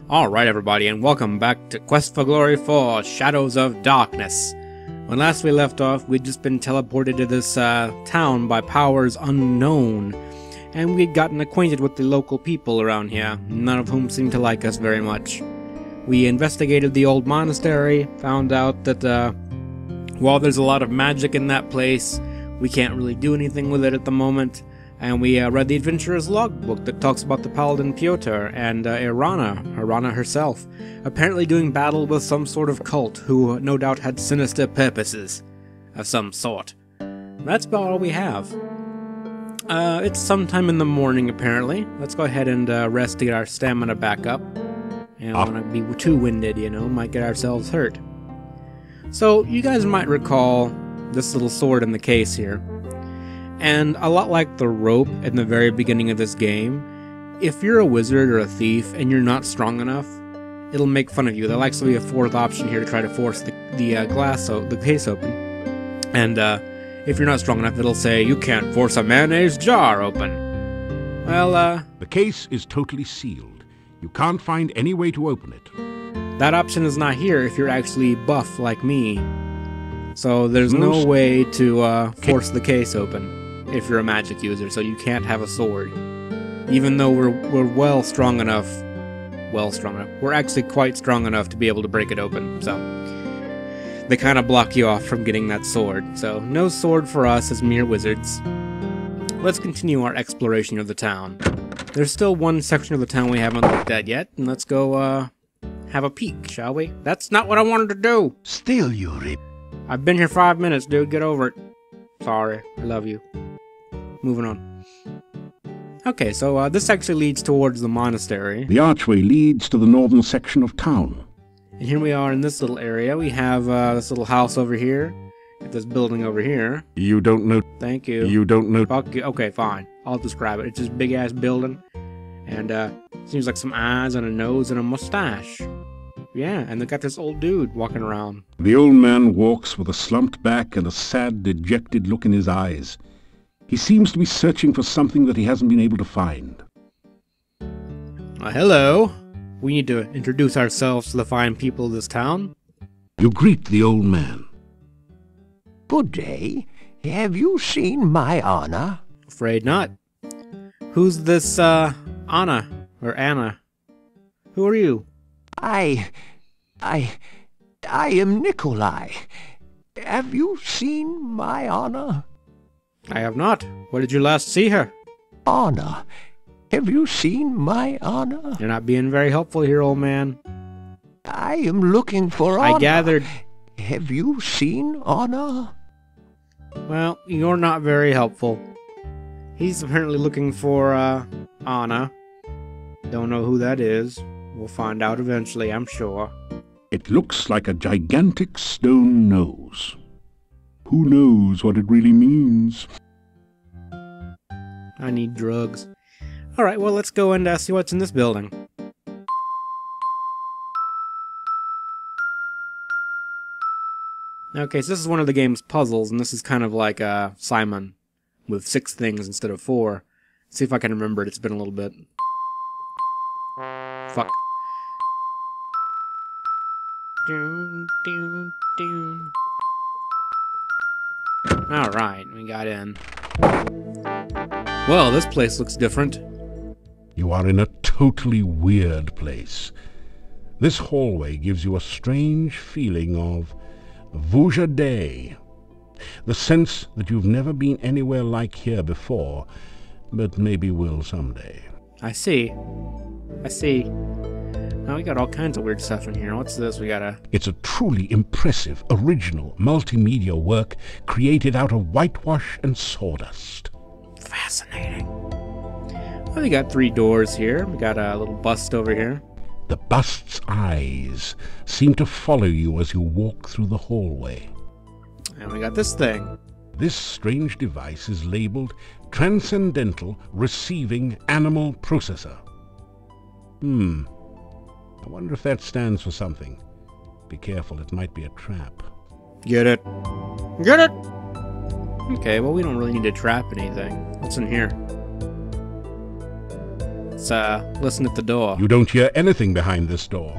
Alright everybody, and welcome back to Quest for Glory 4, Shadows of Darkness. When last we left off, we'd just been teleported to this town by powers unknown, and we'd gotten acquainted with the local people around here, none of whom seemed to like us very much. We investigated the old monastery, found out that while there's a lot of magic in that place, we can't really do anything with it at the moment. And we read the adventurer's logbook that talks about the paladin Piotr and Irana herself, apparently doing battle with some sort of cult who no doubt had sinister purposes of some sort. That's about all we have. It's sometime in the morning apparently. Let's go ahead and rest to get our stamina back up. And I don't want to be too winded, you know, might get ourselves hurt. So, you guys might recall this little sword in the case here. And a lot like the rope in the very beginning of this game, if you're a wizard or a thief and you're not strong enough, it'll make fun of you. There'll actually be a fourth option here to try to force the case open. And if you're not strong enough, it'll say, you can't force a mayonnaise jar open. Well, the case is totally sealed. You can't find any way to open it. That option is not here if you're actually buff like me. So there's no way to force the case open if you're a magic user, so you can't have a sword. Even though we're strong enough. We're actually quite strong enough to be able to break it open, so they kind of block you off from getting that sword. So no sword for us as mere wizards. Let's continue our exploration of the town. There's still one section of the town we haven't looked at yet, and let's go have a peek, shall we? That's not what I wanted to do! Still, Yuri. I've been here 5 minutes, dude. Get over it. Sorry. I love you. Moving on. Okay, so this actually leads towards the monastery. The archway leads to the northern section of town. And here we are in this little area. We have this little house over here. This building over here. You don't know. Thank you. You don't know. Fuck you. Okay, fine. I'll describe it. It's this big-ass building. And seems like some eyes and a nose and a mustache. Yeah, and they got this old dude walking around. The old man walks with a slumped back and a sad, dejected look in his eyes. He seems to be searching for something that he hasn't been able to find. Hello. We need to introduce ourselves to the fine people of this town. You greet the old man. Good day. Have you seen my Anna? Afraid not. Who's this, Anna? Or Anna? Who are you? I am Nikolai. Have you seen my Anna? I have not. Where did you last see her? Anna. Have you seen my Anna? You're not being very helpful here, old man. I am looking for Anna. I gathered... Have you seen Anna? Well, you're not very helpful. He's apparently looking for, Anna. Don't know who that is. We'll find out eventually, I'm sure. It looks like a gigantic stone nose. Who knows what it really means? I need drugs. Alright, well, let's go and see what's in this building. Okay, so this is one of the game's puzzles, and this is kind of like Simon, with 6 things instead of 4. Let's see if I can remember it. It's been a little bit. Fuck. Alright, we got in. Well, this place looks different. You are in a totally weird place. This hallway gives you a strange feeling of Vujade. The sense that you've never been anywhere like here before, but maybe will someday. I see. Now we got all kinds of weird stuff in here. What's this? We got a... It's a truly impressive, original, multimedia work created out of whitewash and sawdust. Fascinating. Well, we got 3 doors here. We got a little bust over here. The bust's eyes seem to follow you as you walk through the hallway. And we got this thing. This strange device is labeled Transcendental Receiving Animal Processor. I wonder if that stands for something. Be careful, it might be a trap. Get it? Get it? Okay, well, we don't really need to trap anything. What's in here? Let's listen at the door. You don't hear anything behind this door.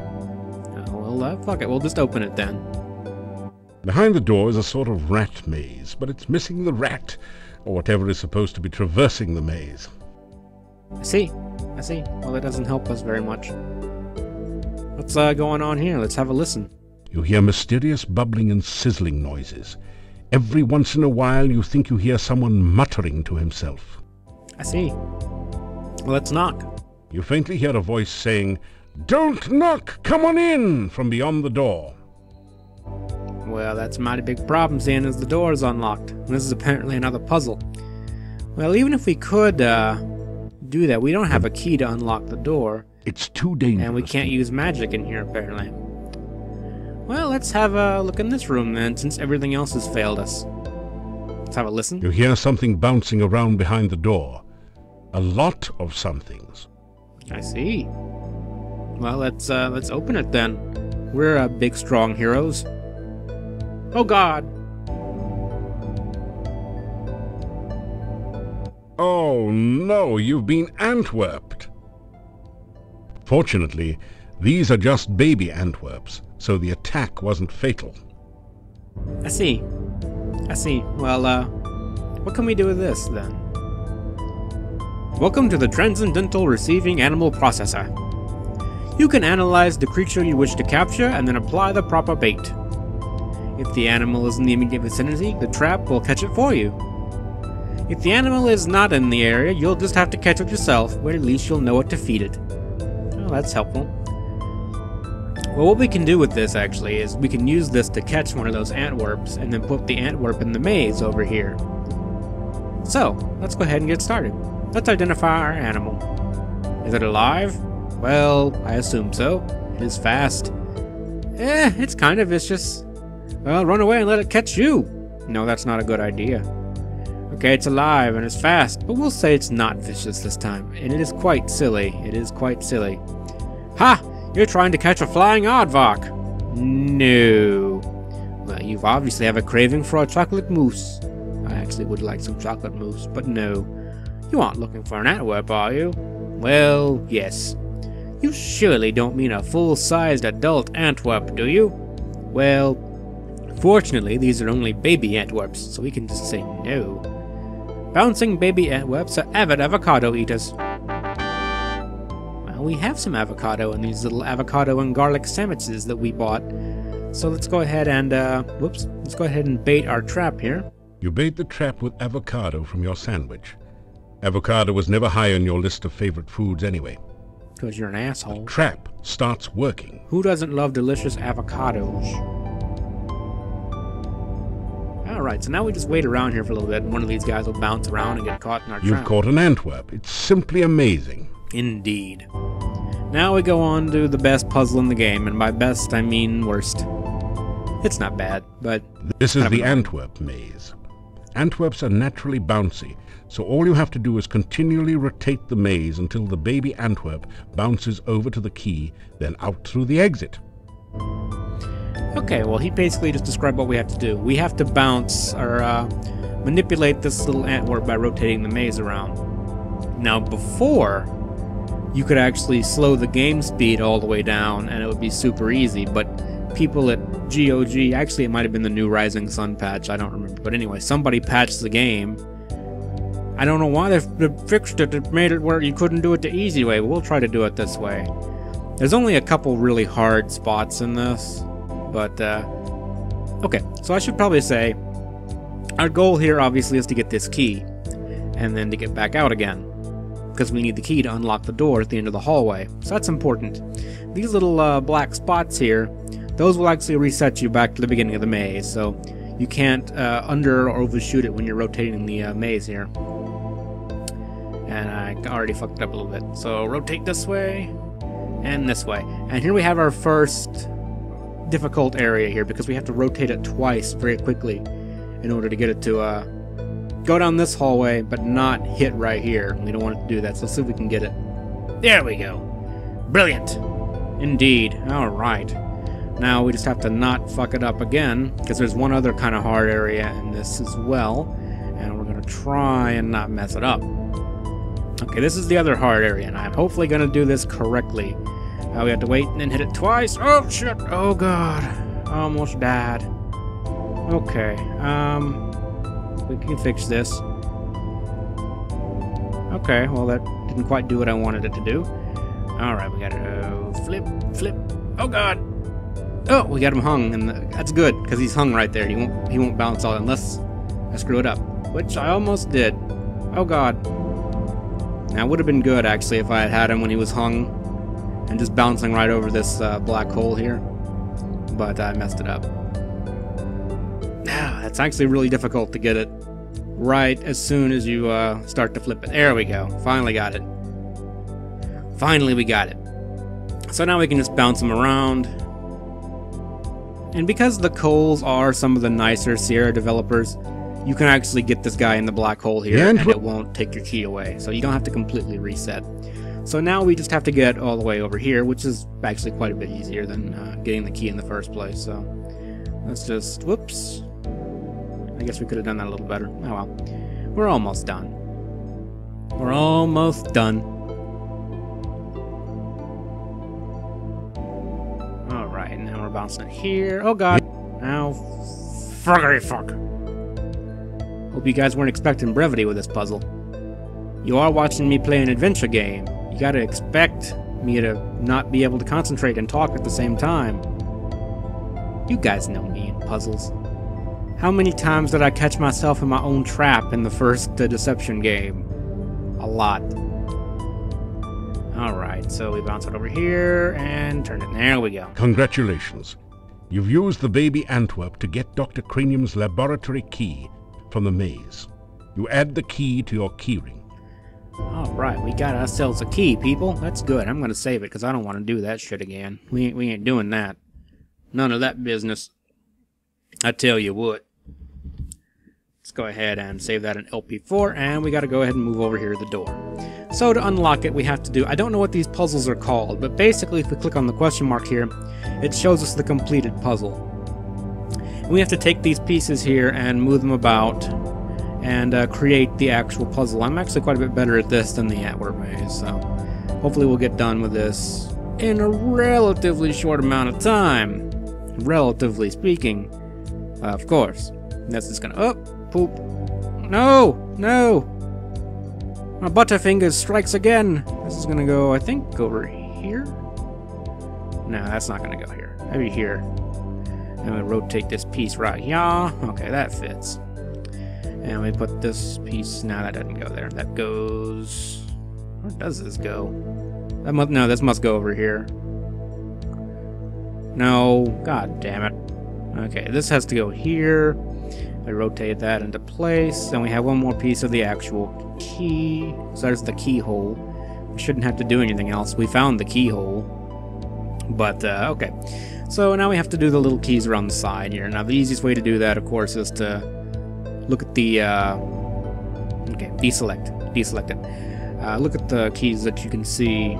Well, fuck it. We'll just open it then. Behind the door is a sort of rat maze, but it's missing the rat, or whatever is supposed to be traversing the maze. I see. Well, that doesn't help us very much. What's going on here? Let's have a listen. You hear mysterious bubbling and sizzling noises. Every once in a while you think you hear someone muttering to himself. I see. Well, let's knock. You faintly hear a voice saying, "Don't knock! Come on in!" from beyond the door. Well, that's a mighty big problem, seeing as the door is unlocked. This is apparently another puzzle. Well, even if we could do that, we don't have a key to unlock the door. It's too dangerous. And we can't use magic in here, apparently. Well, let's have a look in this room then, since everything else has failed us. Let's have a listen. You hear something bouncing around behind the door. A lot of somethings. I see. Well, let's open it then. We're big, strong heroes. Oh God! Oh no, you've been Antwerped. Fortunately, these are just baby Antwerps, so the attack wasn't fatal. I see. Well, what can we do with this then? Welcome to the Transcendental Receiving Animal Processor. You can analyze the creature you wish to capture and then apply the proper bait. If the animal is in the immediate vicinity, the trap will catch it for you. If the animal is not in the area, you'll just have to catch it yourself, but at least you'll know what to feed it. Oh, that's helpful. Well, what we can do with this, actually, is we can use this to catch one of those Antwerps, and then put the Antwerp in the maze over here. So, let's go ahead and get started. Let's identify our animal. Is it alive? Well, I assume so. It is fast. It's kind of vicious. Well, run away and let it catch you. No, that's not a good idea. Okay, it's alive and it's fast, but we'll say it's not vicious this time. And it is quite silly. Ha! You're trying to catch a flying aardvark. No. Well, you obviously have a craving for a chocolate mousse. I actually would like some chocolate mousse, but no. You aren't looking for an Antwerp, are you? Well, yes. You surely don't mean a full-sized adult Antwerp, do you? Well, fortunately, these are only baby Antwerps, so we can just say no. Bouncing baby Antwerps are avid avocado eaters. Well, we have some avocado in these little avocado and garlic sandwiches that we bought. So let's go ahead and, let's go ahead and bait our trap here. You bait the trap with avocado from your sandwich. Avocado was never high on your list of favorite foods anyway. Because you're an asshole. The trap starts working. Who doesn't love delicious avocados? Alright, so now we just wait around here for a little bit, and one of these guys will bounce around and get caught in our trap. You've caught an Antwerp. It's simply amazing. Indeed. Now we go on to the best puzzle in the game, and by best I mean worst. It's not bad, but... This is the Antwerp maze. Antwerps are naturally bouncy, so all you have to do is continually rotate the maze until the baby Antwerp bounces over to the key, then out through the exit. Okay, well, he basically just described what we have to do. We have to bounce, or manipulate this little Antwerp by rotating the maze around. Now, before, you could actually slow the game speed all the way down, and it would be super easy, but people at GOG, actually it might have been the new Rising Sun patch, I don't remember, but anyway, somebody patched the game. I don't know why they fixed it, it made it where you couldn't do it the easy way, but we'll try to do it this way. There's only a couple really hard spots in this, but, okay, so I should probably say, our goal here obviously is to get this key, and then to get back out again, because we need the key to unlock the door at the end of the hallway, so that's important. These little black spots here, those will actually reset you back to the beginning of the maze, so you can't under or overshoot it when you're rotating the maze here. And I already fucked it up a little bit. So rotate this way, and this way. And here we have our first difficult area here, because we have to rotate it twice very quickly in order to get it to go down this hallway, but not hit right here. We don't want it to do that, so let's see if we can get it. There we go. Brilliant. Indeed. Alright. Now we just have to not fuck it up again, because there's one other kind of hard area in this as well, and we're going to try and not mess it up. Okay, this is the other hard area, and I'm hopefully gonna do this correctly. We have to wait and then hit it twice. Oh, shit! Oh, God. I almost died. Okay, we can fix this. Okay, well, that didn't quite do what I wanted it to do. Alright, we gotta flip, flip. Oh, God! Oh, we got him hung, and that's good, because he's hung right there. He won't bounce all unless I screw it up, which I almost did. Oh, God. Now, it would have been good, actually, if I had had him when he was hung and just bouncing right over this black hole here, but I messed it up. It's actually really difficult to get it right as soon as you start to flip it. There we go. Finally got it. Finally we got it. So now we can just bounce them around. And because the Coles are some of the nicer Sierra developers, you can actually get this guy in the black hole here and it won't take your key away. So you don't have to completely reset. So now we just have to get all the way over here, which is actually quite a bit easier than getting the key in the first place. So let's just, whoops. I guess we could have done that a little better. Oh well. We're almost done. We're almost done. Alright, now we're bouncing it here. Oh god. Now, fuckity fuck. Hope you guys weren't expecting brevity with this puzzle. You are watching me play an adventure game. You gotta expect me to not be able to concentrate and talk at the same time. You guys know me in puzzles. How many times did I catch myself in my own trap in the first Deception game? A lot. Alright, so we bounce it over here and turn it. There we go. Congratulations. You've used the baby Antwerp to get Dr. Cranium's laboratory key from the maze. You add the key to your keyring. Alright, we got ourselves a key, people. That's good. I'm gonna save it because I don't want to do that shit again. We ain't doing that. None of that business. I tell you what. Let's go ahead and save that in LP4, and we gotta go ahead and move over here to the door. So to unlock it, we have to do, I don't know what these puzzles are called, but basically if we click on the question mark here, it shows us the completed puzzle. And we have to take these pieces here and move them about and create the actual puzzle. I'm actually quite a bit better at this than the Antwerp maze, so hopefully we'll get done with this in a relatively short amount of time. Relatively speaking, of course. That's just gonna, oh, poop. No, no. My Butterfingers strikes again. This is gonna go, I think, over here. No, that's not gonna go here. Maybe here. I'm gonna rotate this piece right here. Okay, that fits. And we put this piece, no, that doesn't go there. That goes, where does this go? That must, no, this must go over here. No, god damn it. Okay, this has to go here. I rotate that into place, and we have one more piece of the actual key. So there's the keyhole. We shouldn't have to do anything else. We found the keyhole. But, okay. So now we have to do the little keys around the side here. Now the easiest way to do that, of course, is to look at the, okay, deselect it. Look at the keys that you can see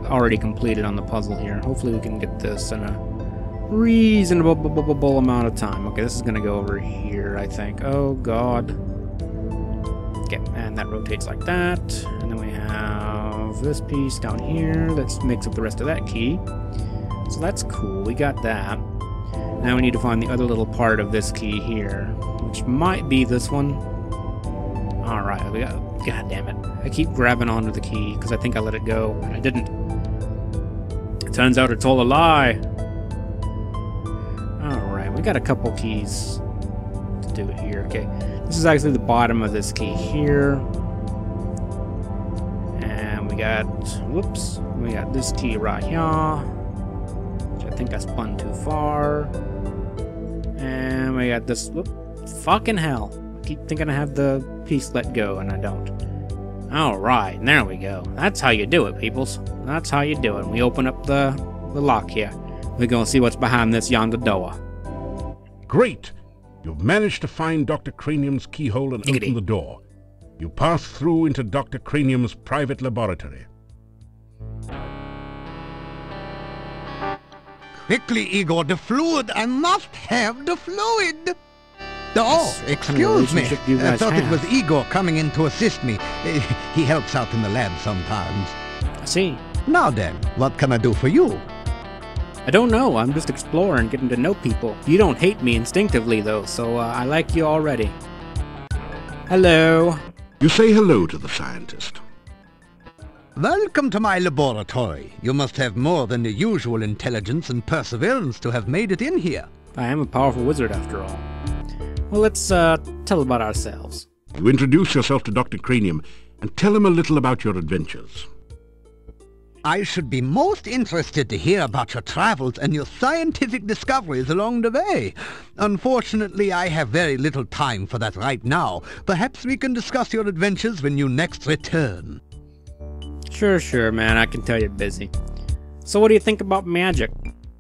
already completed on the puzzle here. Hopefully we can get this in a reasonable amount of time. Okay, this is gonna go over here, I think. Oh god. Okay, and that rotates like that. And then we have this piece down here that makes up the rest of that key. So that's cool, we got that. Now we need to find the other little part of this key here, which might be this one. Alright, we got, god damn it. I keep grabbing onto the key because I think I let it go, and I didn't. It turns out it's all a lie. Alright, we got a couple keys to do it here. Okay, this is actually the bottom of this key here. And we got, whoops, we got this key right here, which I think I spun too far. And we got this, whoop, fucking hell. I keep thinking I have the piece let go, and I don't. Alright, there we go. That's how you do it, peoples. That's how you do it. We open up the lock here. We're gonna see what's behind this yonder door. Great! You've managed to find Dr. Cranium's keyhole and open the door. You pass through into Dr. Cranium's private laboratory. Quickly, Igor, the fluid. I must have the fluid. Oh, What kind of excuse me. relationship do you I guys thought it have? was Igor coming in to assist me. He helps out in the lab sometimes. I see. Now then, what can I do for you? I don't know. I'm just exploring, getting to know people. You don't hate me instinctively, though, so I like you already. Hello. You say hello to the scientist. Welcome to my laboratory. You must have more than the usual intelligence and perseverance to have made it in here. I am a powerful wizard, after all. Well, let's tell about ourselves. You introduce yourself to Dr. Cranium and tell him a little about your adventures. I should be most interested to hear about your travels and your scientific discoveries along the way. Unfortunately, I have very little time for that right now. Perhaps we can discuss your adventures when you next return. Sure, man. I can tell you're busy. So what do you think about magic?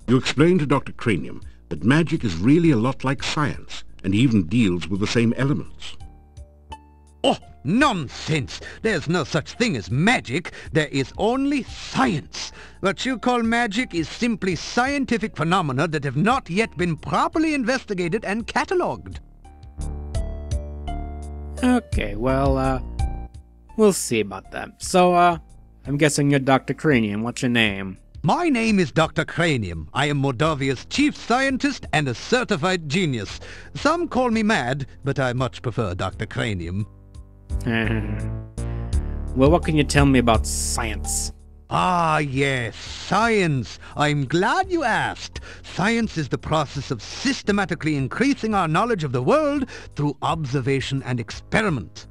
You explain to Dr. Cranium that magic is really a lot like science, and even deals with the same elements. Oh, nonsense! There's no such thing as magic. There is only science. What you call magic is simply scientific phenomena that have not yet been properly investigated and catalogued. Okay, well, we'll see about that. So, I'm guessing you're Dr. Cranium. What's your name? My name is Dr. Cranium. I am Moldavia's chief scientist and a certified genius. Some call me mad, but I much prefer Dr. Cranium. Well, what can you tell me about science? Ah, yes, science. I'm glad you asked. Science is the process of systematically increasing our knowledge of the world through observation and experiment.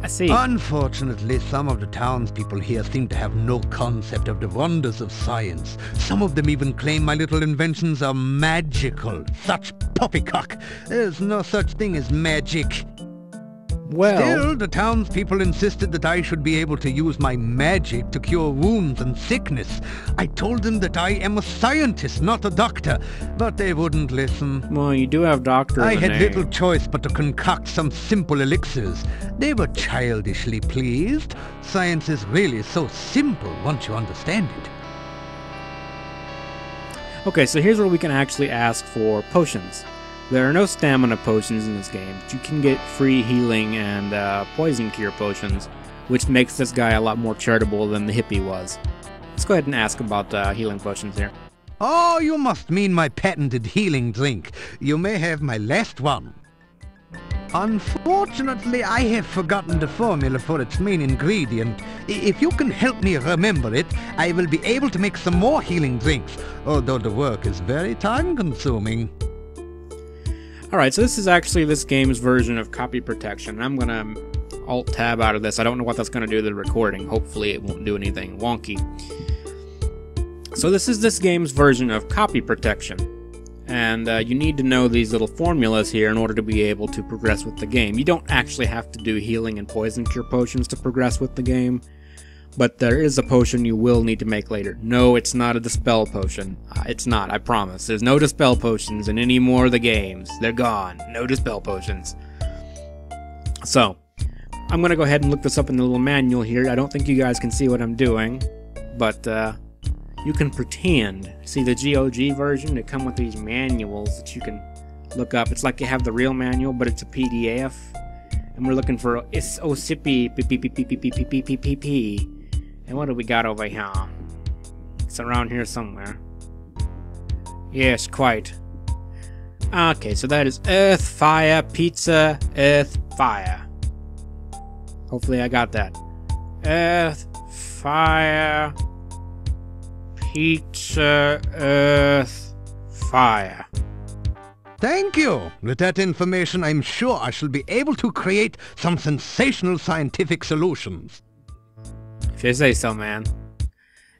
I see. Unfortunately, some of the townspeople here seem to have no concept of the wonders of science. Some of them even claim my little inventions are magical. Such poppycock. There's no such thing as magic. Well, Still, the townspeople insisted that I should be able to use my magic to cure wounds and sickness. I told them that I am a scientist, not a doctor, but they wouldn't listen. well, you do have doctor in I the had name. little choice but to concoct some simple elixirs. They were childishly pleased. Science is really so simple once you understand it. Okay, so here's where we can actually ask for potions. There are no stamina potions in this game, but you can get free healing and poison cure potions, which makes this guy a lot more charitable than the hippie was. Let's go ahead and ask about healing potions here. Oh, you must mean my patented healing drink. You may have my last one. Unfortunately, I have forgotten the formula for its main ingredient. If you can help me remember it, I will be able to make some more healing drinks, although the work is very time-consuming. Alright, so this is actually this game's version of copy protection. I'm gonna Alt-Tab out of this. I don't know what that's gonna do to the recording. Hopefully it won't do anything wonky. So this is this game's version of copy protection. And you need to know these little formulas here in order to be able to progress with the game. You don't actually have to do healing and poison cure potions to progress with the game. But there is a potion you will need to make later. No, it's not a dispel potion. It's not, I promise. There's no dispel potions in any more of the games. They're gone. No dispel potions. So, I'm gonna go ahead and look this up in the little manual here. I don't think you guys can see what I'm doing, but you can pretend. See the GOG version? They come with these manuals that you can look up. It's like you have the real manual, but it's a PDF. And we're looking for OCP. And what do we got over here? It's around here somewhere. Yes, quite. Okay, so that is Earth, Fire, Pizza, Earth, Fire. Hopefully I got that. Earth, Fire, Pizza, Earth, Fire. Thank you. With that information, I'm sure I shall be able to create some sensational scientific solutions. If you say so, man.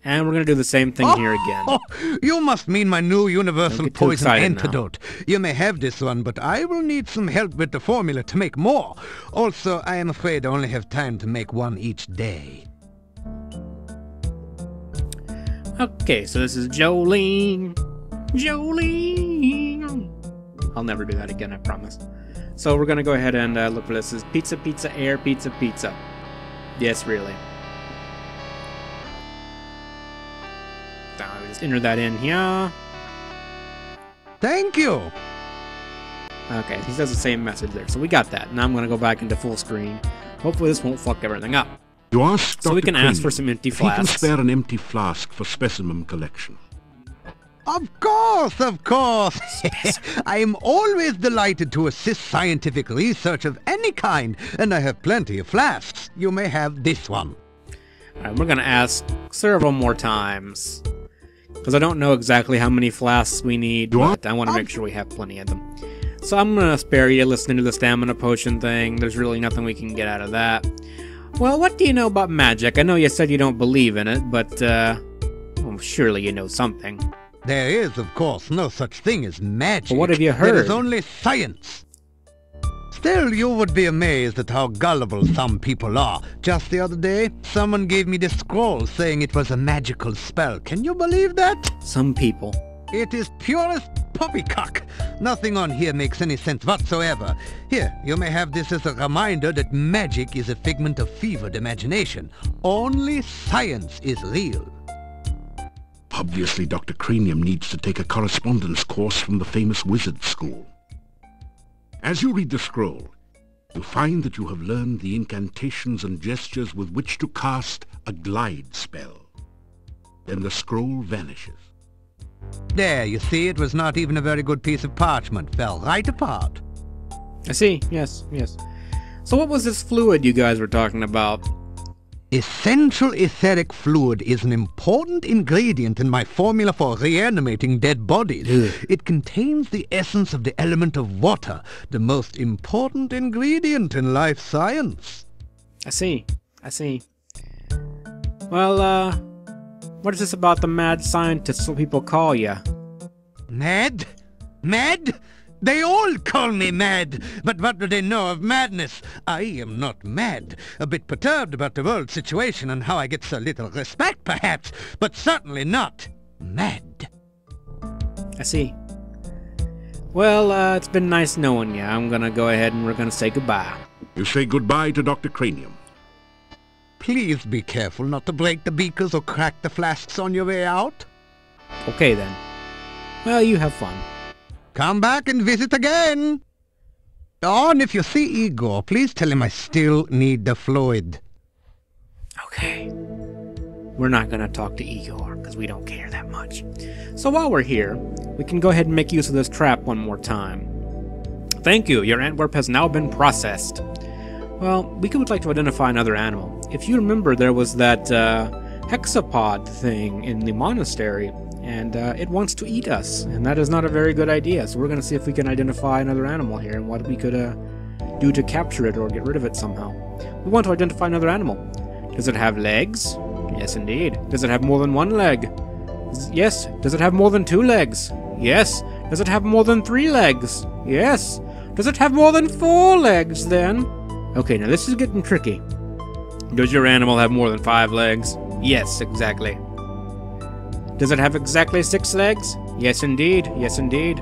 And we're gonna do the same thing here again. Oh, you must mean my new universal Don't get too poison excited now. antidote. You may have this one, but I will need some help with the formula to make more. Also, I am afraid I only have time to make one each day. Okay, so this is Jolene. Jolene. I'll never do that again, I promise. So we're gonna go ahead and look for this. This is pizza, pizza, air, pizza, pizza. Yes, really. Now, just enter that in here. Thank you. Okay, he says the same message there, so we got that. Now I'm gonna go back into full screen. Hopefully this won't fuck everything up. You ask So we Dr. can ask Crane for some empty if he can flasks. spare an empty flask for specimen collection. Of course, of course. I am always delighted to assist scientific research of any kind, and I have plenty of flasks. You may have this one. Alright, we're gonna ask several more times. Because I don't know exactly how many flasks we need, but I want to make sure we have plenty of them. So I'm gonna spare you listening to the stamina potion thing. There's really nothing we can get out of that. Well, what do you know about magic? I know you said you don't believe in it, but, well, surely you know something. There is, of course, no such thing as magic. But what have you heard? There is only science. Still, you would be amazed at how gullible some people are. Just the other day, someone gave me this scroll saying it was a magical spell. Can you believe that? Some people. It is purest poppycock. Nothing on here makes any sense whatsoever. Here, you may have this as a reminder that magic is a figment of fevered imagination. Only science is real. Obviously, Dr. Cranium needs to take a correspondence course from the famous wizard school. As you read the scroll, you find that you have learned the incantations and gestures with which to cast a glide spell. Then the scroll vanishes. There, you see, it was not even a very good piece of parchment. Fell right apart. I see, yes, yes. So what was this fluid you guys were talking about? Essential etheric fluid is an important ingredient in my formula for reanimating dead bodies. Ugh. It contains the essence of the element of water, the most important ingredient in life science. I see, I see. Well, what is this about the mad scientist, what people call ya? Mad? Mad? They all call me mad, but what do they know of madness? I am not mad. A bit perturbed about the world situation and how I get so little respect, perhaps, but certainly not mad. I see. Well, it's been nice knowing you. I'm gonna go ahead and we're gonna say goodbye. You say goodbye to Dr. Cranium. Please be careful not to break the beakers or crack the flasks on your way out. Okay then. Well, you have fun. Come back and visit again. Oh, and if you see Igor, please tell him I still need the fluid. Okay. We're not gonna talk to Igor, because we don't care that much. So while we're here, we can go ahead and make use of this trap one more time. Thank you, your Antwerp has now been processed. Well, we would like to identify another animal. If you remember, there was that hexapod thing in the monastery, and it wants to eat us, and that is not a very good idea. So we're going to see if we can identify another animal here and what we could do to capture it or get rid of it somehow. We want to identify another animal. Does it have legs? Yes, indeed. Does it have more than one leg? Yes. Does it have more than 2 legs? Yes. Does it have more than 3 legs? Yes. Does it have more than 4 legs, then? Okay, now this is getting tricky. Does your animal have more than 5 legs? Yes, exactly. Does it have exactly 6 legs? Yes, indeed. Yes, indeed.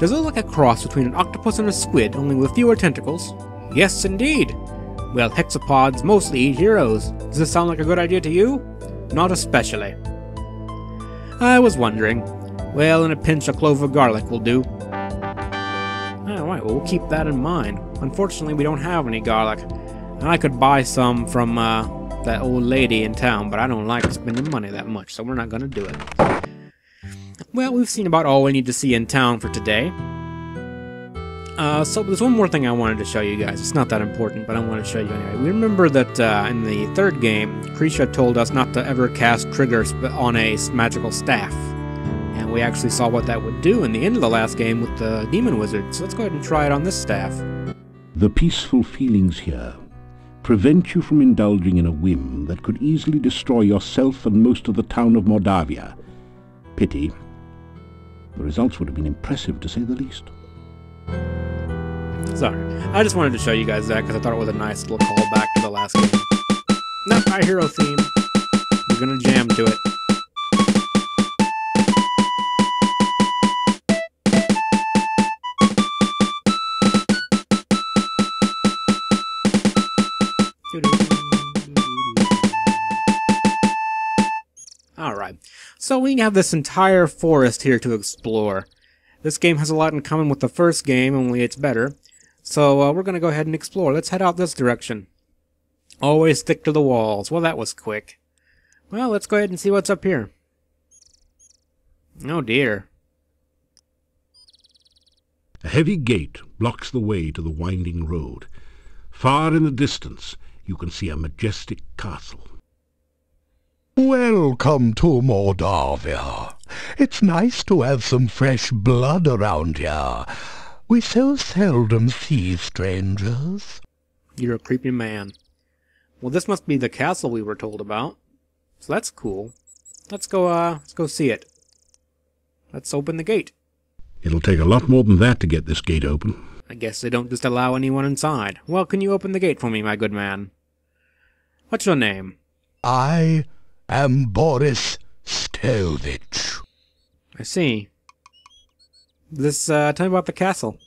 Does it look like a cross between an octopus and a squid, only with fewer tentacles? Yes, indeed. Well, hexapods mostly eat heroes. Does this sound like a good idea to you? Not especially. I was wondering. Well, in a pinch, a clove of garlic will do. Alright, well, we'll keep that in mind. Unfortunately, we don't have any garlic. And I could buy some from, that old lady in town, but I don't like spending money that much, so we're not gonna do it. Well, we've seen about all we need to see in town for today. So there's one more thing I wanted to show you guys. It's not that important, but I want to show you anyway. We remember that in the 3rd game, Krisha told us not to ever cast triggers on a magical staff. And we actually saw what that would do in the end of the last game with the demon wizard. So let's go ahead and try it on this staff. The peaceful feelings here prevent you from indulging in a whim that could easily destroy yourself and most of the town of Mordavia. Pity. The results would have been impressive, to say the least. Sorry. I just wanted to show you guys that because I thought it was a nice little callback to the last game. Not my hero theme. We're gonna jam to it. Alright, so we have this entire forest here to explore. This game has a lot in common with the first game, only it's better. So we're going to go ahead and explore. Let's head out this direction. Always stick to the walls. Well, that was quick. Well, let's go ahead and see what's up here. Oh dear. A heavy gate blocks the way to the winding road. Far in the distance, you can see a majestic castle. Welcome to Moldavia. It's nice to have some fresh blood around here. We so seldom see strangers. You're a creepy man. Well, this must be the castle we were told about. So that's cool. Let's go see it. Let's open the gate. It'll take a lot more than that to get this gate open. I guess they don't just allow anyone inside. Well, can you open the gate for me, my good man? What's your name? I am Boris Stovich. I see. Tell me about the castle.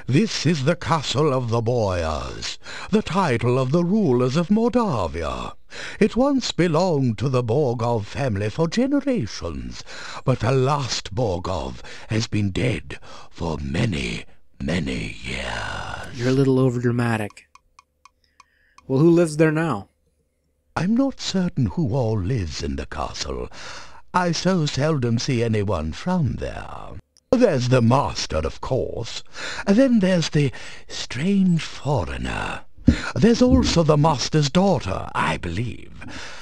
This is the castle of the Boyars, the title of the rulers of Moldavia. It once belonged to the Borgov family for generations, but the last Borgov has been dead for many, many years. You're a little overdramatic. Well, who lives there now? I'm not certain who all lives in the castle. I so seldom see anyone from there. There's the master, of course. Then there's the strange foreigner. There's also the master's daughter, I believe.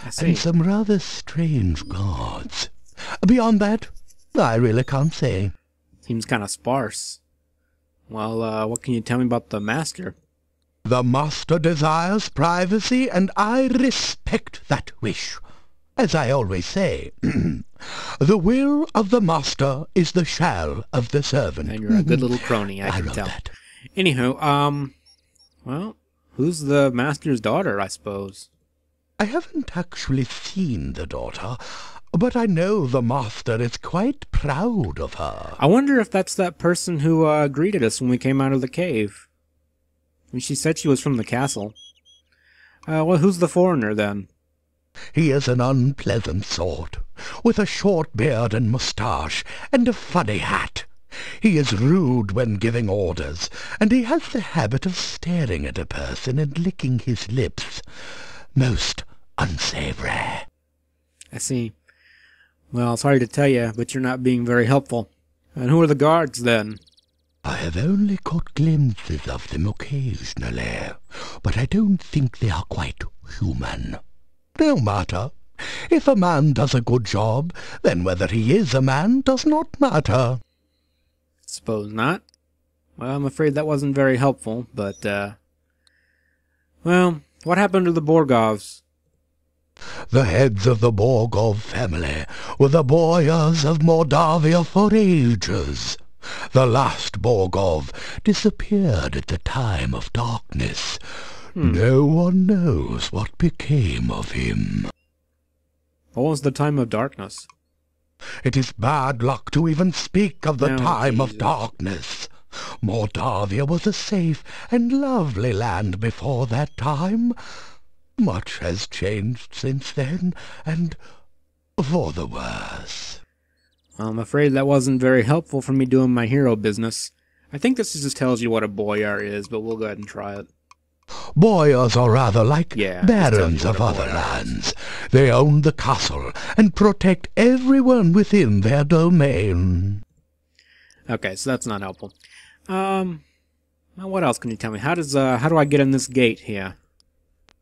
I see. And some rather strange guards. Beyond that, I really can't say. Seems kind of sparse. Well, what can you tell me about the master? The master desires privacy, and I respect that wish. As I always say, the will of the master is the shall of the servant. And you're a good little crony, I can love tell. that. Anywho, well, who's the master's daughter, I suppose? I haven't actually seen the daughter, but I know the master is quite proud of her. I wonder if that's that person who greeted us when we came out of the cave. And she said she was from the castle. Well, who's the foreigner, then? He is an unpleasant sort, with a short beard and moustache, and a funny hat. He is rude when giving orders, and he has the habit of staring at a person and licking his lips. Most unsavory. I see. Well, sorry to tell you, but you're not being very helpful. And who are the guards, then? I have only caught glimpses of them occasionally, but I don't think they are quite human. No matter. If a man does a good job, then whether he is a man does not matter. Suppose not. Well, I'm afraid that wasn't very helpful, but, well, what happened to the Borgovs? The heads of the Borgov family were the boyars of Moldavia for ages. The last Borgov disappeared at the time of darkness. No one knows what became of him. What was the time of darkness? It is bad luck to even speak of the Oh, time of Jesus. darkness. Moldavia was a safe and lovely land before that time. Much has changed since then, and for the worse. Well, I'm afraid that wasn't very helpful for me doing my hero business. I think this just tells you what a boyar is, but we'll go ahead and try it. Boyars are rather like Yeah, just barons tell of you what a other boyar lands. They own the castle and protect everyone within their domain. Okay, so that's not helpful. Now what else can you tell me? How do I get in this gate here?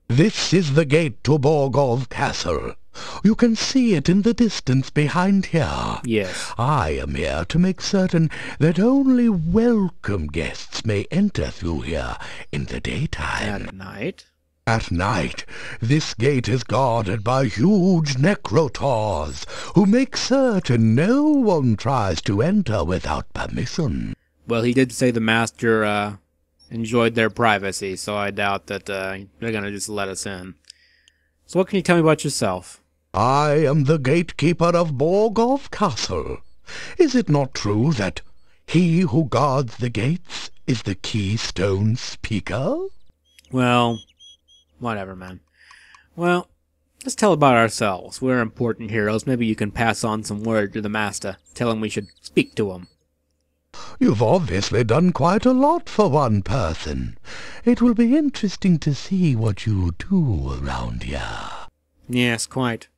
This is the gate to Borgov Castle. You can see it in the distance behind here. Yes. I am here to make certain that only welcome guests may enter through here in the daytime. At night? At night, this gate is guarded by huge necrotaurs, who make certain no one tries to enter without permission. Well, he did say the master, enjoyed their privacy, so I doubt that, they're gonna just let us in. So what can you tell me about yourself? I am the gatekeeper of Borgov Castle. Is it not true that he who guards the gates is the keystone speaker? Well, whatever, man. Well, let's tell about ourselves. We're important heroes. Maybe you can pass on some word to the master. Tell him we should speak to him. You've obviously done quite a lot for one person. It will be interesting to see what you do around here. Yes, quite.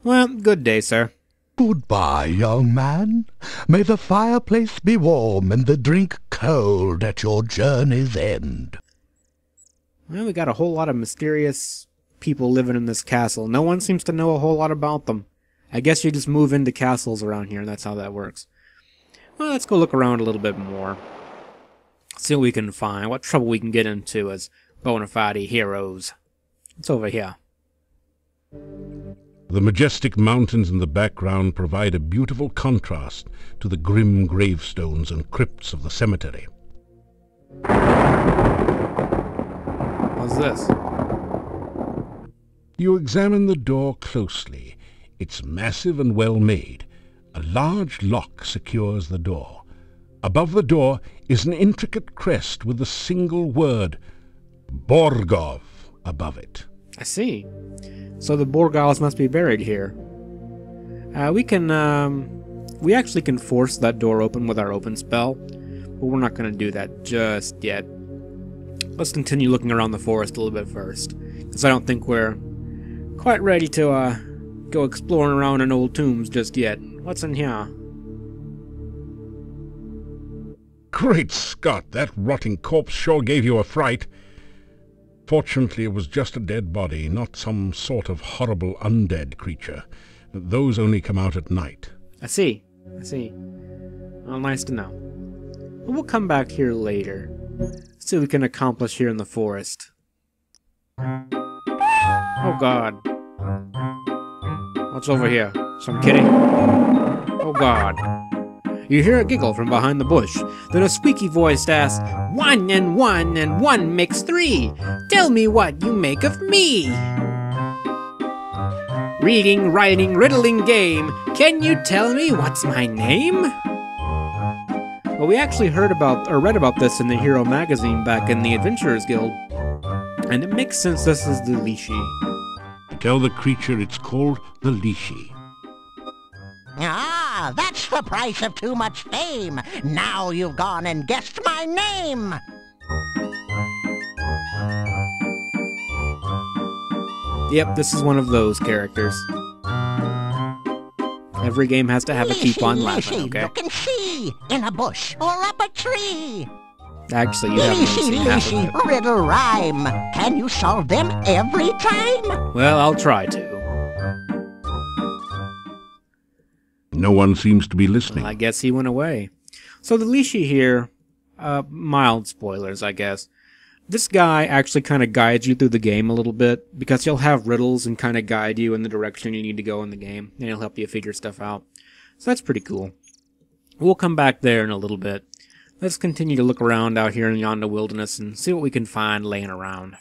Well, good day, sir. Goodbye, young man. May the fireplace be warm and the drink cold at your journey's end. Well, we got a whole lot of mysterious people living in this castle. No one seems to know a whole lot about them. I guess you just move into castles around here, and that's how that works. Well, let's go look around a little bit more. See what we can find, what trouble we can get into as bona fide heroes. It's over here. The majestic mountains in the background provide a beautiful contrast to the grim gravestones and crypts of the cemetery. What's this? You examine the door closely. It's massive and well made. A large lock secures the door. Above the door is an intricate crest with the single word Borgov above it. I see. So the Borgals must be buried here. We actually can force that door open with our open spell, but we're not going to do that just yet. Let's continue looking around the forest a little bit first, because I don't think we're quite ready to go exploring around in old tombs just yet. What's in here? Great Scott, that rotting corpse sure gave you a fright. Fortunately, it was just a dead body, not some sort of horrible undead creature. Those only come out at night. I see. Well, nice to know. We'll come back here later. See what we can accomplish here in the forest. Oh God. What's over here? Some kitty? Oh God. You hear a giggle from behind the bush. Then a squeaky voice asks, 1 and 1 and 1 makes 3. Tell me what you make of me. Reading, writing, riddling game. Can you tell me what's my name? Well, we actually read about this in the Hero magazine back in the Adventurers Guild. And it makes sense this is the Lishi. Tell the creature it's called the Lishi. Ah, that's the price of too much fame. Now you've gone and guessed my name. Yep, this is one of those characters. Every game has to have a keep on laughing, okay? You can see in a bush or up a tree. Actually, you haven't even seen half of it. Riddle rhyme. Can you solve them every time? Well, I'll try to. No one seems to be listening. Well, I guess he went away. So the Lishi here, mild spoilers, I guess. This guy actually kind of guides you through the game a little bit, because he'll have riddles and kind of guide you in the direction you need to go in the game, and he'll help you figure stuff out. So that's pretty cool. We'll come back there in a little bit. Let's continue to look around out here in yonder wilderness and see what we can find laying around.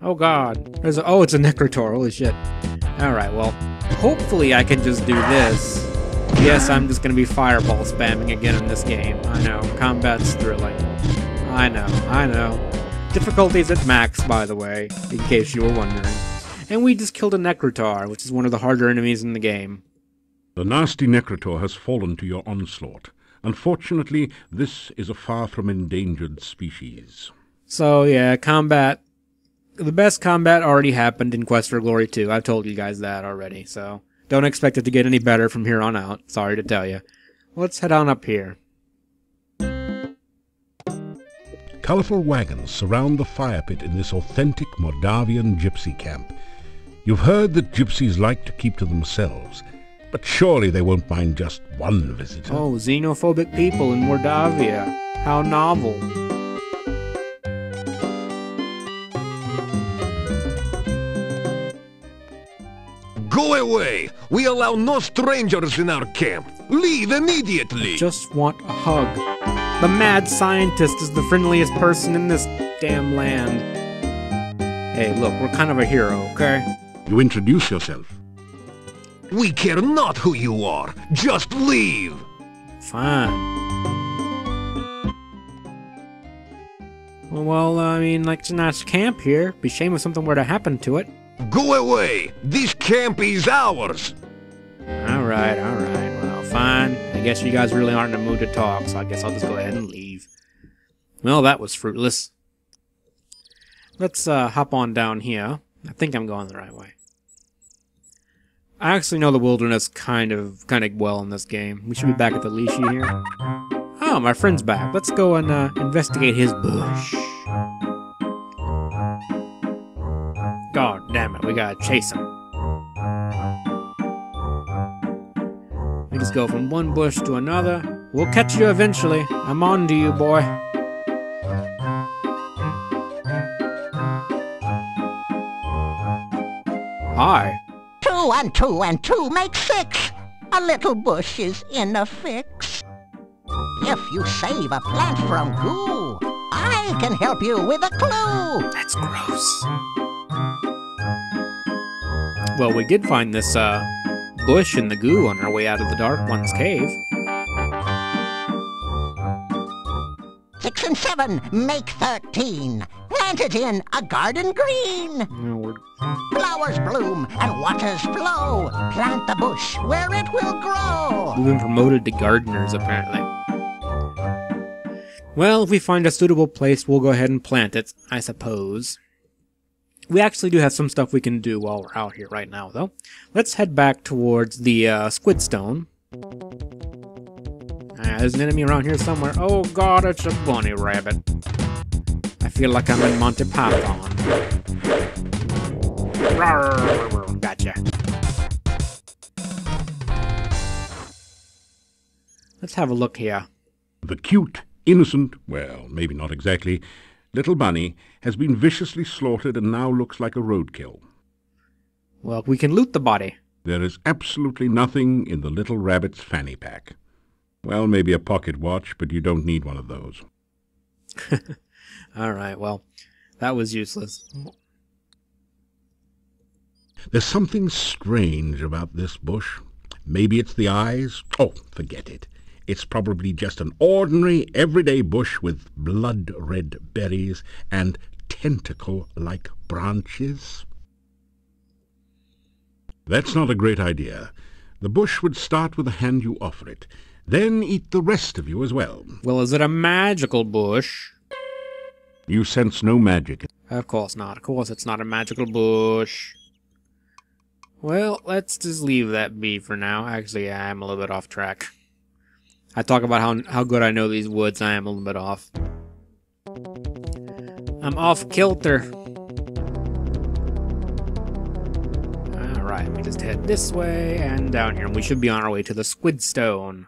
Oh God. It's a Necrotor, holy shit. Alright, well, hopefully I can just do this. Yes, I'm just gonna be fireball spamming again in this game. I know, combat's thrilling. I know. Difficulty's at max, by the way, in case you were wondering. And we just killed a Necrotar, which is one of the harder enemies in the game. The nasty Necrotor has fallen to your onslaught. Unfortunately, this is a far from endangered species. So yeah, combat. The best combat already happened in Quest for Glory 2. I've told you guys that already, so don't expect it to get any better from here on out. Sorry to tell you. Let's head on up here. Colorful wagons surround the fire pit in this authentic Moldavian gypsy camp. You've heard that gypsies like to keep to themselves, but surely they won't mind just one visitor. Oh, xenophobic people in Mordavia. How novel. Go away! We allow no strangers in our camp. Leave immediately! Just want a hug. The mad scientist is the friendliest person in this damn land. Hey, look, we're kind of a hero, okay? You introduce yourself. We care not who you are. Just leave! Fine. Well, I mean, like, it's a nice camp here. Be a shame if something were to happen to it. Go away! This camp is ours! Alright. Well, fine. I guess you guys really aren't in the mood to talk, so I guess I'll just go ahead and leave. Well, that was fruitless. Let's hop on down here. I think I'm going the right way. I actually know the wilderness kind of well in this game. We should be back at the Leashy here. Oh, my friend's back. Let's go and investigate his bush. God damn it, we gotta chase him. We just go from one bush to another. We'll catch you eventually. I'm on to you, boy. Hi. 2 and 2 and 2 make 6. A little bush is in a fix. If you save a plant from goo, I can help you with a clue. That's gross. Well, we did find this bush in the goo on our way out of the Dark One's cave. 6 and 7 make 13. Plant it in a garden green. Flowers bloom and waters flow. Plant the bush where it will grow. We've been promoted to gardeners, apparently. Well, if we find a suitable place, we'll go ahead and plant it, I suppose. We actually do have some stuff we can do while we're out here right now, though. Let's head back towards the Squidstone. There's an enemy around here somewhere. Oh god, it's a bunny rabbit. I feel like I'm in Monty Python. Rawr, gotcha. Let's have a look here. The cute, innocent, well, maybe not exactly, little bunny has been viciously slaughtered and now looks like a roadkill. Well, we can loot the body. There is absolutely nothing in the little rabbit's fanny pack. Well, maybe a pocket watch, but you don't need one of those. Alright, well, that was useless. There's something strange about this bush. Maybe it's the eyes. Oh, forget it. It's probably just an ordinary, everyday bush with blood-red berries and tentacle-like branches. That's not a great idea. The bush would start with the hand you offer it, then eat the rest of you as well. Well, is it a magical bush? You sense no magic. Of course not. Of course it's not a magical bush. Well, let's just leave that be for now. Actually, yeah, I'm a little bit off track. I talk about how good I know these woods. I am a little bit off. I'm off kilter. Alright, we just head this way and down here. And we should be on our way to the Squidstone.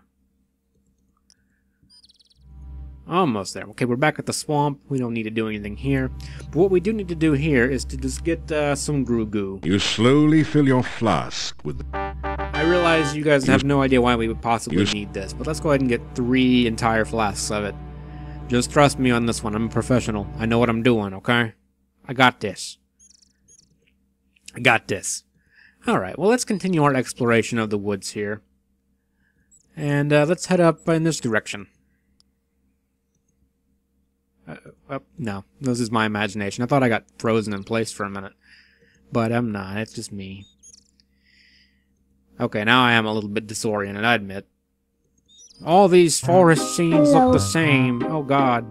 Almost there. Okay, we're back at the swamp. We don't need to do anything here. But what we do need to do here is to just get some goo. You slowly fill your flask with... I realize you guys have no idea why we would possibly need this, but let's go ahead and get 3 entire flasks of it. Just trust me on this one. I'm a professional. I know what I'm doing, okay? I got this. I got this. Alright, well, let's continue our exploration of the woods here. And let's head up in this direction. No, this is my imagination. I thought I got frozen in place for a minute. But I'm not. It's just me. Okay, now I am a little bit disoriented, I admit. All these forest scenes look the same. Oh, God.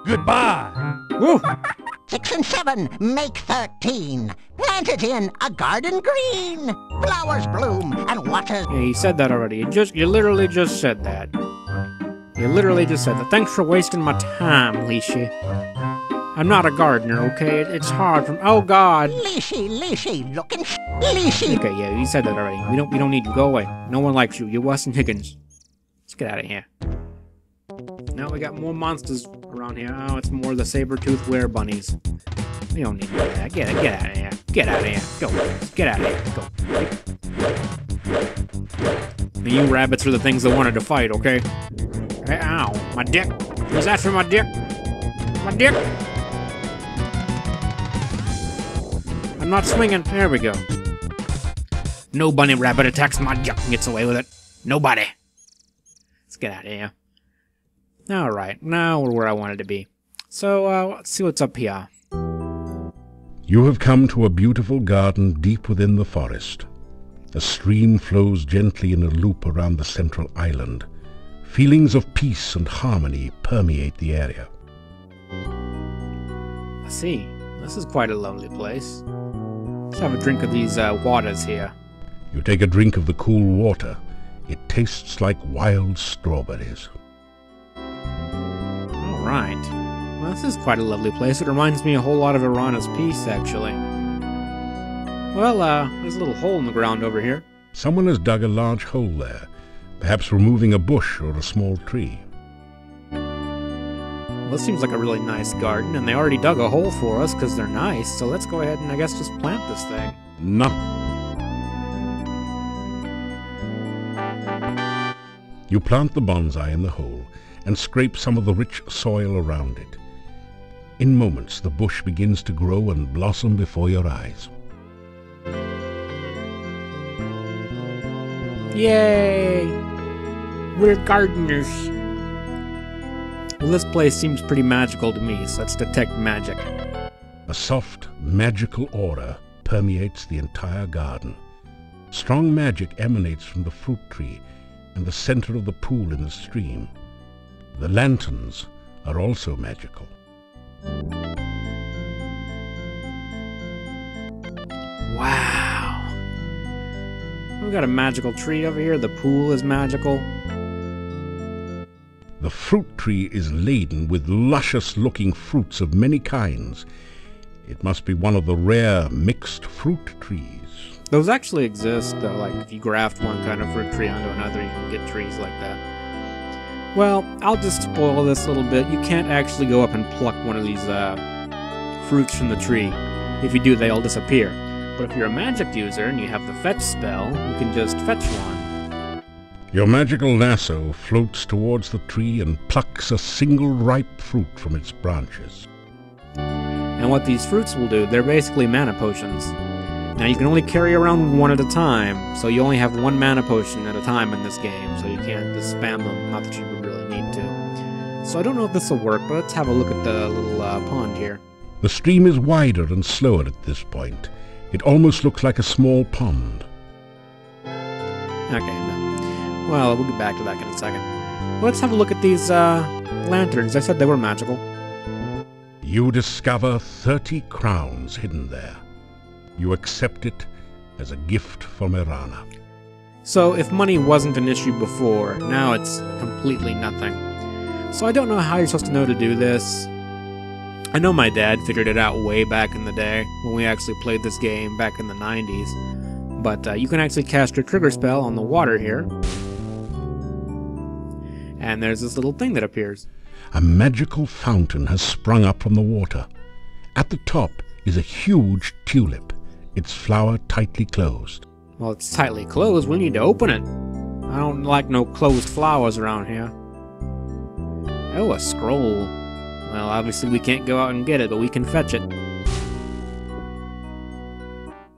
Goodbye! Woo! 6 and 7 make 13. Plant it in a garden green. Flowers bloom and waters... Yeah, you said that already. You literally just said that. You literally just said that. Thanks for wasting my time, Leashy. I'm not a gardener, okay? It's hard from... Oh, God! Leashy, looking Leashy! Okay, yeah, you said that already. We don't need you. Go away. No one likes you. You're Weston Higgins. Let's get out of here. Now we got more monsters around here. Oh, it's more the saber-toothed were-bunnies. We don't need that. Get out of here. Get out of here. Go. Get out of here. Go. You rabbits are the things that wanted to fight, okay? Hey, ow. My dick. Was that for my dick? My dick? I'm not swinging. There we go. No bunny rabbit attacks my dick and gets away with it. Nobody. Let's get out of here. Alright, now we're where I wanted to be. So, let's see what's up here. You have come to a beautiful garden deep within the forest. A stream flows gently in a loop around the central island. Feelings of peace and harmony permeate the area. I see. This is quite a lovely place. Let's have a drink of these waters here. You take a drink of the cool water. It tastes like wild strawberries. Alright. Well, this is quite a lovely place. It reminds me a whole lot of Irana's Peace, actually. Well, there's a little hole in the ground over here. Someone has dug a large hole there, perhaps removing a bush or a small tree. Well, this seems like a really nice garden, and they already dug a hole for us because they're nice, so let's go ahead and I guess just plant this thing. No. You plant the bonsai in the hole and scrape some of the rich soil around it. In moments, the bush begins to grow and blossom before your eyes. Yay! We're gardeners! Well, this place seems pretty magical to me, so let's detect magic. A soft, magical aura permeates the entire garden. Strong magic emanates from the fruit tree and the center of the pool in the stream. The lanterns are also magical. Wow! We've got a magical tree over here. The pool is magical. The fruit tree is laden with luscious-looking fruits of many kinds. It must be one of the rare mixed fruit trees. Those actually exist, though. Like, if you graft one kind of fruit tree onto another, you can get trees like that. Well, I'll just spoil this a little bit. You can't actually go up and pluck one of these fruits from the tree. If you do, they all disappear. But if you're a magic user and you have the fetch spell, you can just fetch one. Your magical lasso floats towards the tree and plucks a single ripe fruit from its branches. And what these fruits will do, they're basically mana potions. Now you can only carry around one at a time, so you only have one mana potion at a time in this game, so you can't just spam them, not that you would really need to. So I don't know if this will work, but let's have a look at the little pond here. The stream is wider and slower at this point. It almost looks like a small pond. Okay, no. Well, we'll get back to that in a second. Let's have a look at these lanterns. I said they were magical. You discover 30 crowns hidden there. You accept it as a gift from Irana. So if money wasn't an issue before, now it's completely nothing. So I don't know how you're supposed to know to do this. I know my dad figured it out way back in the day, when we actually played this game back in the 90s. But you can actually cast your trigger spell on the water here. And there's this little thing that appears. A magical fountain has sprung up from the water. At the top is a huge tulip, its flower tightly closed. Well, it's tightly closed. We need to open it. I don't like no closed flowers around here. Oh, a scroll. Well, obviously we can't go out and get it, but we can fetch it.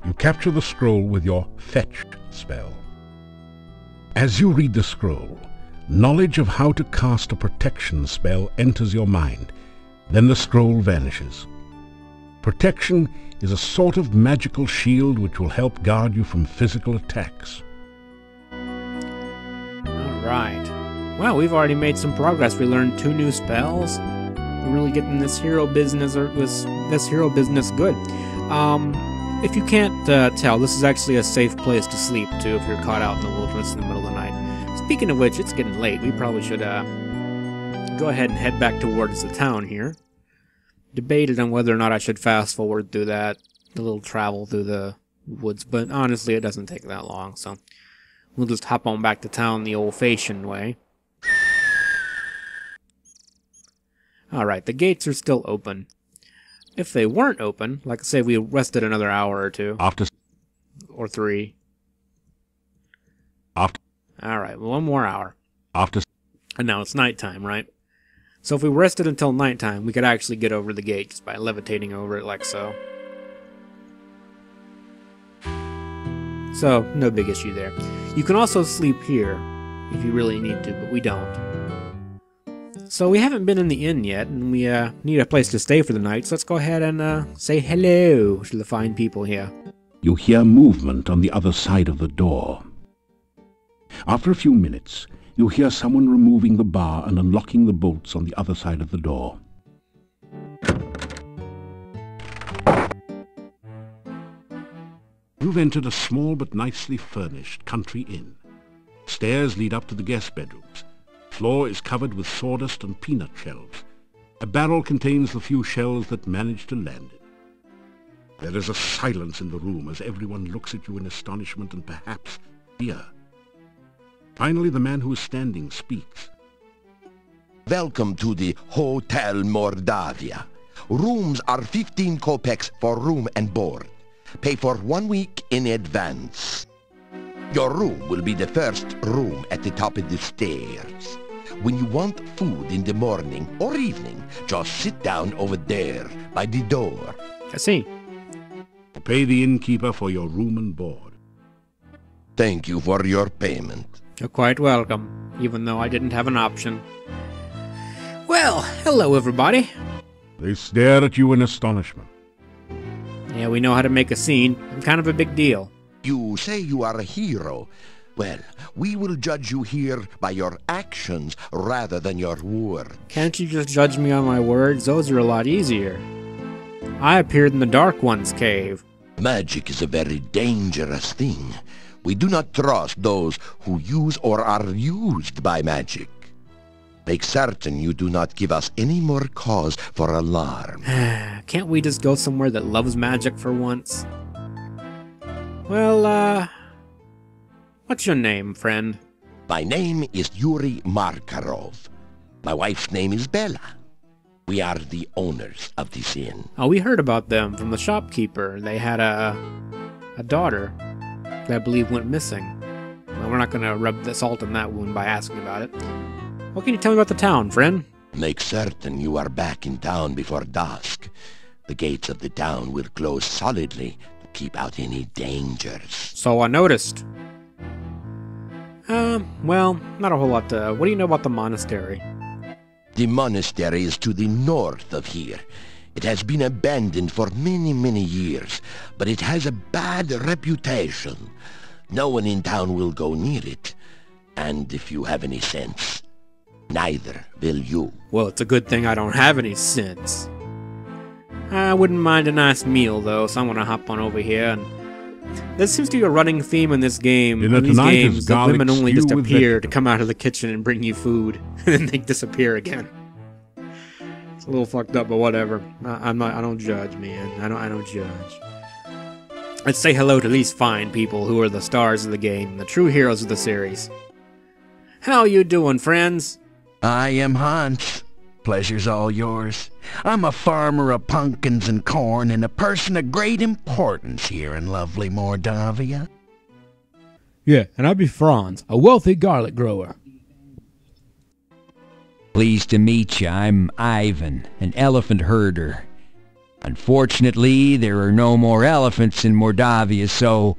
You capture the scroll with your fetch spell. As you read the scroll, knowledge of how to cast a protection spell enters your mind. Then the scroll vanishes. Protection is a sort of magical shield which will help guard you from physical attacks. Alright. Well, we've already made some progress. We learned 2 new spells. We're really getting this hero business good. If you can't tell, this is actually a safe place to sleep too if you're caught out in the wilderness in the middle of the night. Speaking of which, it's getting late. We probably should go ahead and head back towards the town here. Debated on whether or not I should fast forward through that, the little travel through the woods, but honestly it doesn't take that long, so we'll just hop on back to town the old-fashioned way. Alright, the gates are still open. If they weren't open, like I say, we rested another hour or 2. Or 3. Alright, well, 1 more hour. And now it's nighttime, right? So if we rested until nighttime, we could actually get over the gate just by levitating over it like so. So, no big issue there. You can also sleep here if you really need to, but we don't. So we haven't been in the inn yet, and we need a place to stay for the night, so let's go ahead and say hello to the fine people here. You hear movement on the other side of the door. After a few minutes, you hear someone removing the bar and unlocking the bolts on the other side of the door. You've entered a small but nicely furnished country inn. Stairs lead up to the guest bedrooms. Floor is covered with sawdust and peanut shells. A barrel contains the few shells that managed to land it. There is a silence in the room as everyone looks at you in astonishment and perhaps fear. Finally, the man who is standing speaks. Welcome to the Hotel Mordavia. Rooms are 15 kopecks for room and board. Pay for 1 week in advance. Your room will be the first room at the top of the stairs. When you want food in the morning or evening, just sit down over there by the door. I see. Pay the innkeeper for your room and board. Thank you for your payment. You're quite welcome, even though I didn't have an option. Well, hello everybody. They stare at you in astonishment. Yeah, we know how to make a scene. I'm kind of a big deal. You say you are a hero. Well, we will judge you here by your actions rather than your words. Can't you just judge me on my words? Those are a lot easier. I appeared in the Dark One's cave. Magic is a very dangerous thing. We do not trust those who use or are used by magic. Make certain you do not give us any more cause for alarm. Can't we just go somewhere that loves magic for once? Well, what's your name, friend? My name is Yuri Markarov. My wife's name is Bella. We are the owners of this inn. Oh, we heard about them from the shopkeeper. They had a daughter that I believe went missing. Well, we're not going to rub the salt in that wound by asking about it. What can you tell me about the town, friend? Make certain you are back in town before dusk. The gates of the town will close solidly to keep out any dangers. So I noticed. Well, not a whole lot. What do you know about the monastery? The monastery is to the north of here. It has been abandoned for many, many years, but it has a bad reputation. No one in town will go near it. And if you have any sense, neither will you. Well, it's a good thing I don't have any sense. I wouldn't mind a nice meal, though, so I'm gonna hop on over here. And there seems to be a running theme in this game. Dinner In these tonight is games, the garlic women only stew just with appear to vegetables. come out of the kitchen and bring you food, and then they disappear again. It's a little fucked up, but whatever. I don't judge, man. I don't judge. Let's say hello to these fine people who are the stars of the game, the true heroes of the series. How you doing, friends? I am Hans. Pleasure's all yours. I'm a farmer of pumpkins and corn and a person of great importance here in lovely Mordavia. Yeah, and I'd be Franz, a wealthy garlic grower. Pleased to meet you. I'm Ivan, an elephant herder. Unfortunately, there are no more elephants in Mordavia, so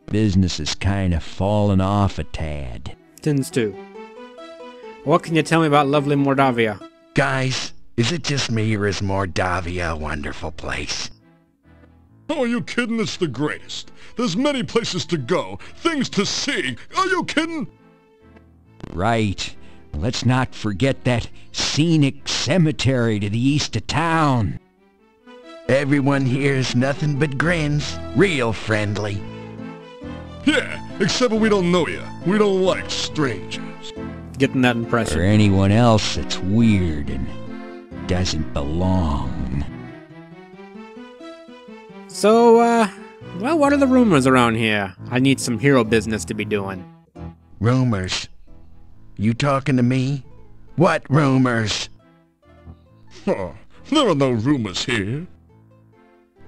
business has kind of fallen off a tad. Tins too. What can you tell me about lovely Mordavia? Guys, is it just me or is Mordavia a wonderful place? Oh, are you kidding? It's the greatest. There's many places to go, things to see. Are you kidding? Right. Let's not forget that scenic cemetery to the east of town. Everyone here's nothing but grins. Real friendly. Yeah, except we don't know you. We don't like strangers. Getting that For impression. anyone else that's weird and doesn't belong. So, well, what are the rumors around here? I need some hero business to be doing. Rumors. You talking to me? What rumors? Oh, there are no rumors here.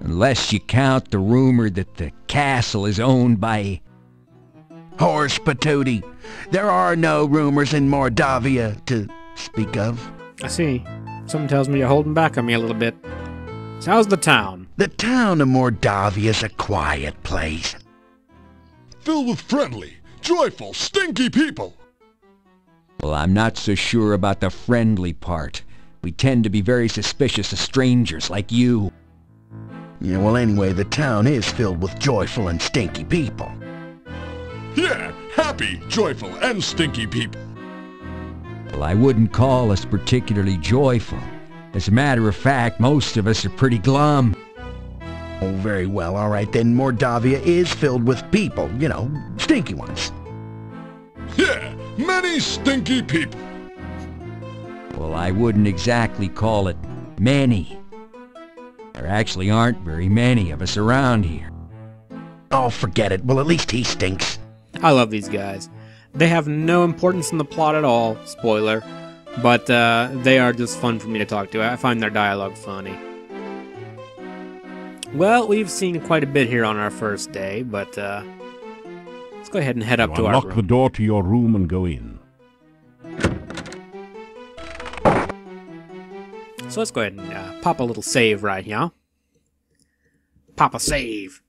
Unless you count the rumor that the castle is owned by... Horse patootie. There are no rumors in Mordavia to speak of. I see. Something tells me you're holding back on me a little bit. So how's the town? The town of Mordavia is a quiet place. Filled with friendly, joyful, stinky people. Well, I'm not so sure about the friendly part. We tend to be very suspicious of strangers like you. Yeah, well, anyway, the town is filled with joyful and stinky people. Yeah, happy, joyful, and stinky people. Well, I wouldn't call us particularly joyful. As a matter of fact, most of us are pretty glum. Oh, very well, all right, then Mordavia is filled with people, you know, stinky ones. Yeah, many stinky people. Well, I wouldn't exactly call it many. There actually aren't very many of us around here. Oh, forget it. Well, at least he stinks. I love these guys. They have no importance in the plot at all, spoiler, but they are just fun for me to talk to. I find their dialogue funny. Well, we've seen quite a bit here on our first day, but let's go ahead and head up to our room. Unlock the door to your room and go in. So let's go ahead and pop a little save right here. Pop a save.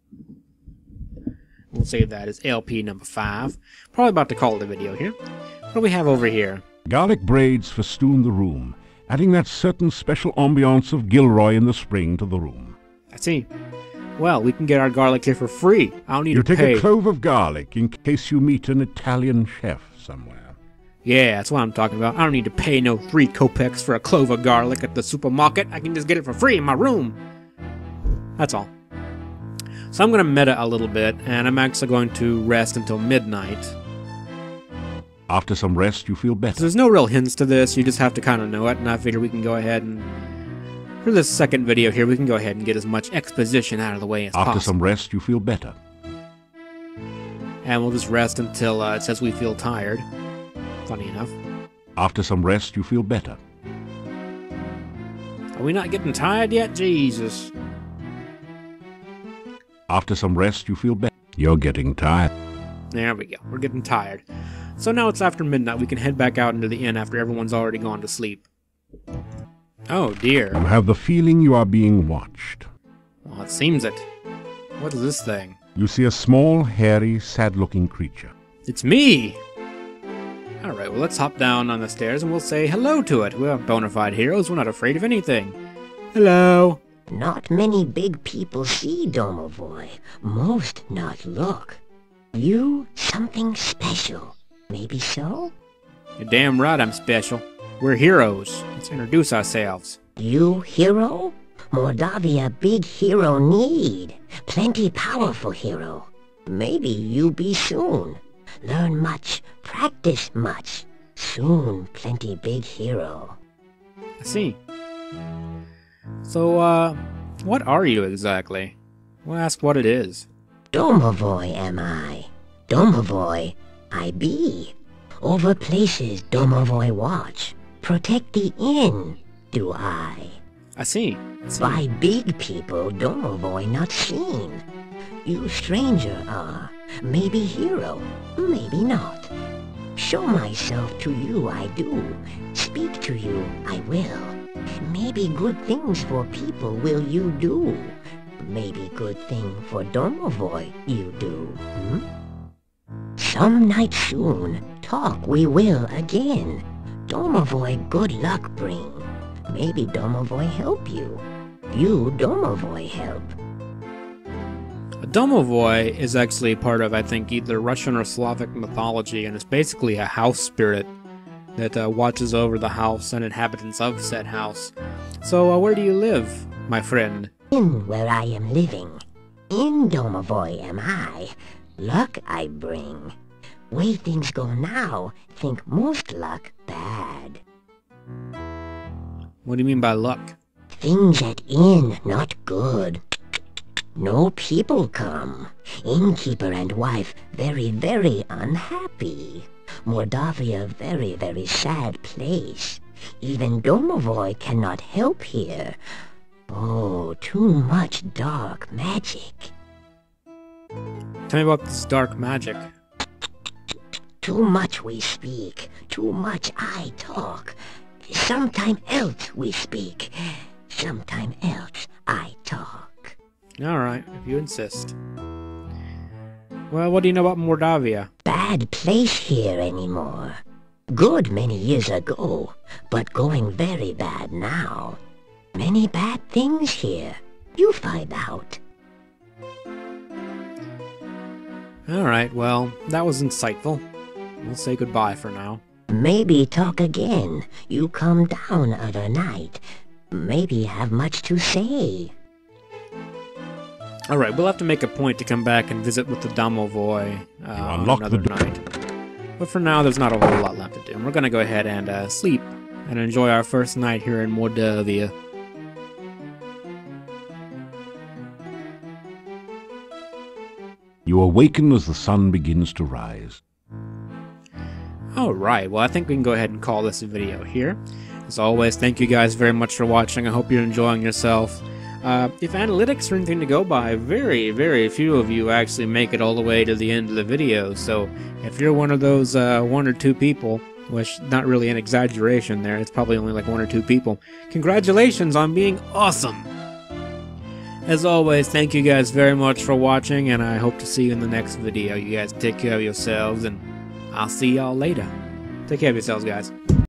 We'll save that as LP number 5. Probably about to call it a video here. What do we have over here? Garlic braids festoon the room, adding that certain special ambiance of Gilroy in the spring to the room. I see. Well, we can get our garlic here for free. I don't need to pay. You take a clove of garlic in case you meet an Italian chef somewhere. Yeah, that's what I'm talking about. I don't need to pay no 3 kopecks for a clove of garlic at the supermarket. I can just get it for free in my room. That's all. So I'm going to meta a little bit, and I'm actually going to rest until midnight. After some rest, you feel better. So there's no real hints to this. You just have to kind of know it, and I figure we can go ahead and... For this second video here, we can go ahead and get as much exposition out of the way as possible. After some rest, you feel better. And we'll just rest until it says we feel tired. Funny enough. After some rest, you feel better. Are we not getting tired yet? Jesus. After some rest, you feel better. You're getting tired. There we go. We're getting tired. So now it's after midnight. We can head back out into the inn after everyone's already gone to sleep. Oh, dear. You have the feeling you are being watched. Well, it seems it. What is this thing? You see a small, hairy, sad-looking creature. It's me! Alright, well, let's hop down on the stairs and we'll say hello to it. We're bona fide heroes. We're not afraid of anything. Hello. Not many big people see Domovoy. Most not look. You something special. Maybe so? You're damn right I'm special. We're heroes. Let's introduce ourselves. You hero? Mordavia big hero need. Plenty powerful hero. Maybe you be soon. Learn much, practice much. Soon plenty big hero. I see. So, what are you exactly? We'll ask what it is. Domovoy am I. Domovoy I be. Over places Domovoy watch. Protect the inn, do I. I see. By big people Domovoy not seen. You stranger are. Maybe hero, maybe not. Show myself to you I do. Speak to you I will. Maybe good things for people will you do. Maybe good thing for Domovoy you do, Some night soon, talk we will again. Domovoy good luck bring. Maybe Domovoy help you. You Domovoy help. A Domovoy is actually part of, I think, either Russian or Slavic mythology, and it's basically a house spirit that watches over the house and inhabitants of said house. So, where do you live, my friend? In where I am living. In Domovoy am I. Luck I bring. Way things go now, think most luck bad. What do you mean by luck? Things at inn not good. No people come. Innkeeper and wife very, very unhappy. Mordavia very, very sad place. Even Domovoy cannot help here. Oh, too much dark magic. Tell me about this dark magic. Too much we speak, too much I talk. Sometime else we speak, sometime else I talk. Alright, if you insist. Well, what do you know about Mordavia? Bad place here anymore. Good many years ago, but going very bad now. Many bad things here. You find out. Alright, well, that was insightful. We'll say goodbye for now. Maybe talk again. You come down other night. Maybe have much to say. Alright, we'll have to make a point to come back and visit with the domovoi another night. But for now, there's not a whole lot left to do. And we're gonna go ahead and sleep and enjoy our first night here in Mordavia. You awaken as the sun begins to rise. Alright, well I think we can go ahead and call this a video here. As always, thank you guys very much for watching. I hope you're enjoying yourself. If analytics are anything to go by, very, very few of you actually make it all the way to the end of the video. So if you're one of those 1 or 2 people, which not really an exaggeration there, it's probably only like 1 or 2 people, congratulations on being awesome! As always, thank you guys very much for watching, and I hope to see you in the next video. You guys take care of yourselves, and I'll see y'all later. Take care of yourselves, guys.